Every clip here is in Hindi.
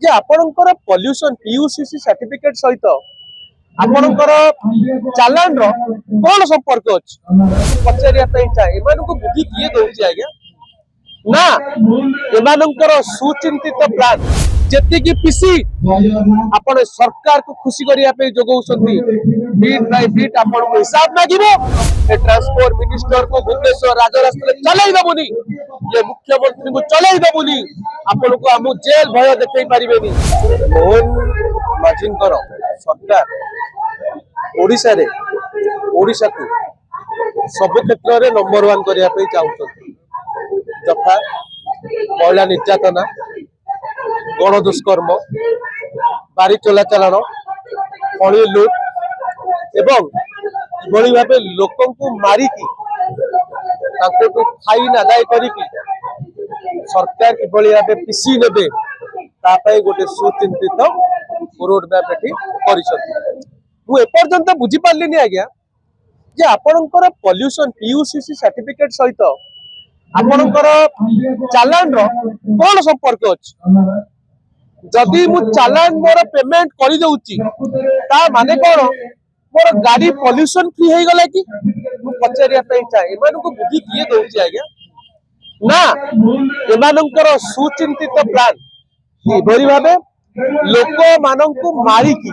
जे आपणकर पॉल्यूशन पीयूसीसी सर्टिफिकेट सहित आपणकर चालान रो कौन संपर्क अछि पचारिया चाहे एमानकु बुद्धि किए दउछि आज्ञा ना एमानकर सुचिंतित प्लान जेति की पीसी आपण सरकार को खुशी करिया पे जोगौसंती बीट बाय बीट आपण को हिसाब मागिबो ए ट्रांसपोर्ट मिनिस्टर को भुवनेश्वर राजरास्ता चलाई दबुनी ये मुख्यमंत्री को चलाई दबुनी आपण को हम जेल भय देखै परिबेनी मोहन माझींकर सरकार ओडिसा रे ओडिसा को सब क्षेत्र रे नंबर 1 करिया पे चाहउछन जथा महिला निर्यातना गण दुष्कर्म बारी चलाचलन खणी लुट एवं किभली भावे लोकन को मारिकी फाइन आदाय करिकी सरकार किभली भावे पीसी नेबे तापाई गोटे सुचिंतित रोड मैप एठी करिसथि मु एपर्यंत बुझी पारलिनी आज्ञा जे आपणकर पॉल्यूशन पीयूसीसी सर्टिफिकेट सहित आपणकर चालान रो कौन संपर्क अछि जदि मु चालान मोर पेमेंट करि दउची ता माने कोन मोर गाड़ी पॉल्यूशन फ्री हे गला कि मु पचारिया पे चाहे एमान को बुद्धि किए दउची आज्ञा ना एमानकर सुचिंतित प्लान किभली भाबे लोक माननकु मारी की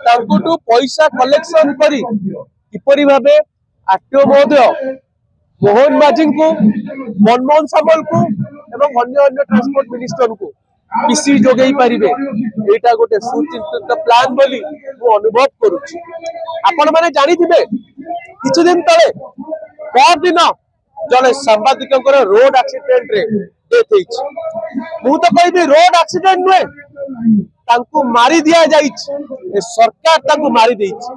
तांकुटु पैसा कलेक्शन करी किपरि भाबे आरटीओ महोदय मोहन माझी को मनमोहन सामल को एवं अन्य अन्य ट्रांसपोर्ट मिनिस्टर को पीसी जोगई पारिबे एटा गोटे सुचिंतित प्लान बोली मु अनुभव करूची आपण माने जानि थिबे किछु दिन तळे पर दिन जले सांबादिककर रोड एक्सीडेंट रे डेथ हेछि मु तो कहबी रोड एक्सीडेंट नुए तांकु मारी दिया जाइछि ए सरकार तांकु मारी देइछि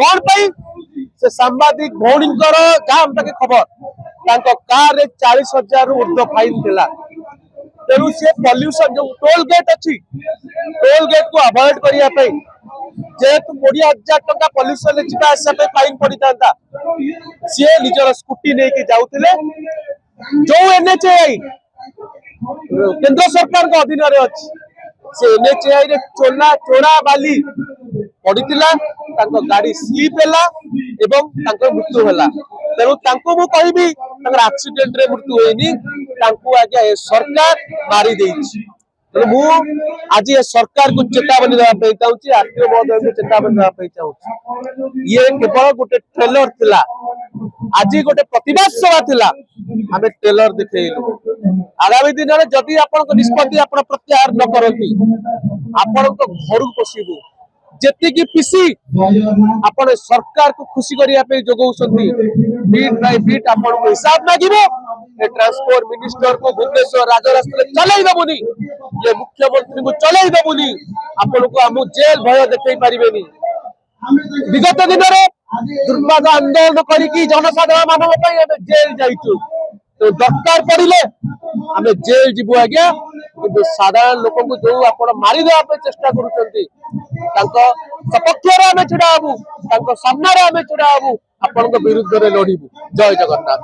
कोन पई से सांबादिक भौणीकर गाम तक खबर तांको कार रे 40,000 रु ऊर्ध्व फाइन दिला तेणु से पॉल्यूशन जो टोल गेट अच्छी टोल गेट को अवॉइड करिया पे जेतु 20,000 टका पॉल्यूशन जीवा आसा पे फाइन पड़ी थांता से निजर स्कूटी लेके जाउतिले जो एनएचएआई केंद्र सरकार को अधीन रे अछि से एनएचएआई रे चोरा बाली पड़ीतिला तांको गाड़ी स्लिप हैला एवं तांको मृत्यु हैला तेणु तांको मु कहबी तांकर एक्सीडेंट रे मृत्यु होइनी तांको आज्ञा ए सरकार मारी देइछि तेणु मु आज ए सरकार को चेतावनी देबा पे चाहूची आरटीओ महोदय को चेतावनी देबा पे चाहूची ये केवल गोटे ट्रेलर थिला आज गोटे प्रतिवाद सभा थिला हमें ट्रेलर दिखेइलु आगामी दिन रे जदि आपन को निष्पत्ति आपन प्रत्याहार न करती आपन को घर पसिबु जेति की पीसी आपण सरकार को खुशी करिया पे जोगौसंती बीट बाय बीट आपण को हिसाब मागिबो ए ट्रांसपोर्ट मिनिस्टर को भुवनेश्वर राजरास्ता चलाई दबुनी ये मुख्यमंत्री को चलाई दबुनी आपण को हम जेल भय देखै परिबेनी विगत दिन रे दुर्भाग्य आंदोलन करिकी जनसाधारण मानव पई हम जेल जाइछु तो दरकार पड़िले हमें जेल जीवु आज्ञा कि साधारण लोक को जो आपण मारी देवा पे चेष्टा करूचंती तांको सपक्ष रे हमें छुड़ा हबु तांको सामना रे हमें छुड़ा हबु आपण को विरुद्ध रे लढिबु जय जगन्नाथ।